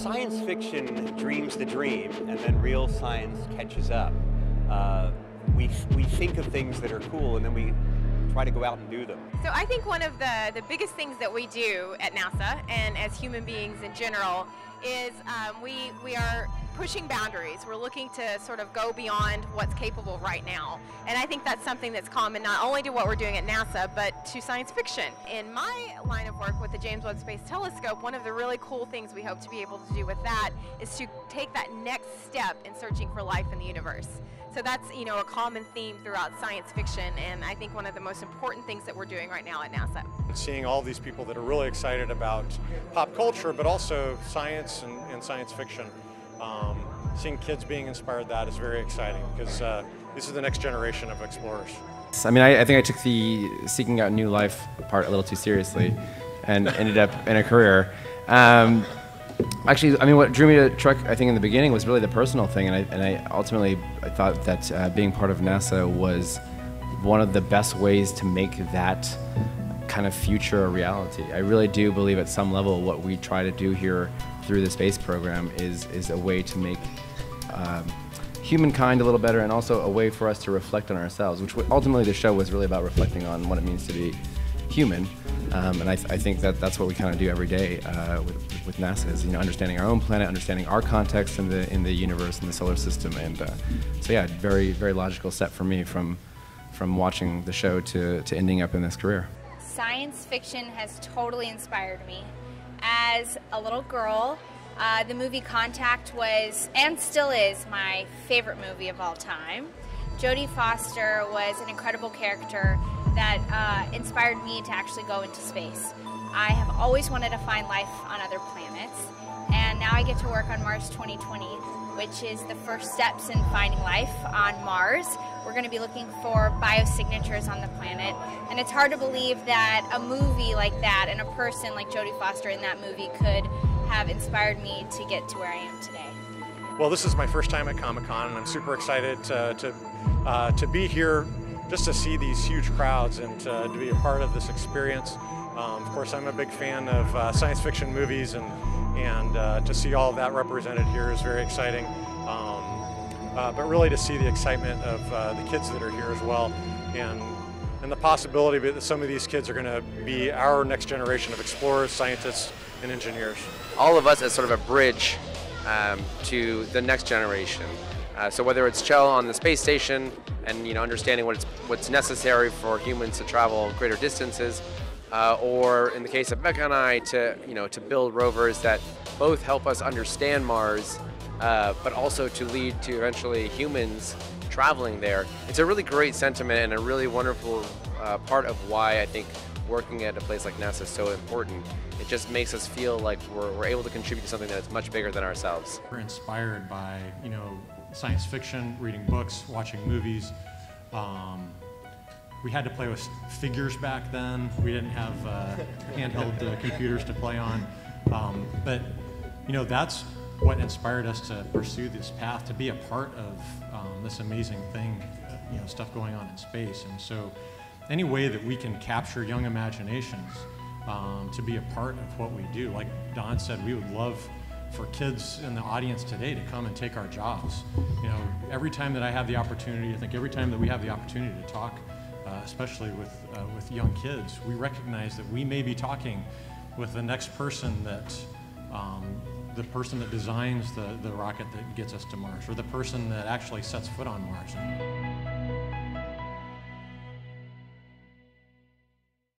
science fiction dreams the dream, and then real science catches up. We think of things that are cool, and then we try to go out and do them. So I think one of the biggest things that we do at NASA, and as human beings in general, is we are pushing boundaries. We're looking to sort of go beyond what's capable right now. And I think that's something that's common not only to what we're doing at NASA, but to science fiction. In my line of work with the James Webb Space Telescope, one of the really cool things we hope to be able to do with that is to take that next step in searching for life in the universe. So that's, you know, a common theme throughout science fiction, and I think one of the most important things that we're doing right now at NASA. Seeing all these people that are really excited about pop culture, but also science and science fiction. Seeing kids being inspired, that is very exciting, because this is the next generation of explorers. I mean, I think I took the seeking out new life part a little too seriously and ended up in a career. Actually, I mean, what drew me to Trek, I think, in the beginning was really the personal thing, and I ultimately thought that being part of NASA was one of the best ways to make that kind of future a reality. I really do believe at some level what we try to do here through the space program is a way to make humankind a little better, and also a way for us to reflect on ourselves, which ultimately the show was really about reflecting on what it means to be human. And I think that that's what we kind of do every day with NASA, is, you know, understanding our own planet, understanding our context in the universe and the solar system. And so yeah, very, very logical step for me from watching the show to ending up in this career. Science fiction has totally inspired me. As a little girl, the movie Contact was, and still is, my favorite movie of all time. Jodie Foster was an incredible character that inspired me to actually go into space. I have always wanted to find life on other planets, and now I get to work on Mars 2020, which is the first steps in finding life on Mars. We're going to be looking for biosignatures on the planet, and it's hard to believe that a movie like that and a person like Jodie Foster in that movie could have inspired me to get to where I am today. Well, this is my first time at Comic-Con, and I'm super excited to be here, just to see these huge crowds and to be a part of this experience. Of course, I'm a big fan of science fiction movies, and to see all of that represented here is very exciting. But really to see the excitement of the kids that are here as well, and the possibility that some of these kids are going to be our next generation of explorers, scientists, and engineers. All of us as sort of a bridge to the next generation. So whether it's Chell on the space station and, you know, understanding what's necessary for humans to travel greater distances, or in the case of Becca and I, to build rovers that both help us understand Mars, but also to lead to eventually humans traveling there. It's a really great sentiment and a really wonderful part of why I think working at a place like NASA is so important. It just makes us feel like we're able to contribute to something that's much bigger than ourselves. We're inspired by, you know, science fiction, reading books, watching movies. We had to play with figures back then. We didn't have handheld computers to play on. But, you know, that's what inspired us to pursue this path, to be a part of this amazing thing, you know, stuff going on in space. And so any way that we can capture young imaginations to be a part of what we do, like Don said, we would love for kids in the audience today to come and take our jobs. You know, every time that I have the opportunity, I think every time that we have the opportunity to talk, especially with young kids, we recognize that we may be talking with the next person that, the person that designs the rocket that gets us to Mars, or the person that actually sets foot on Mars.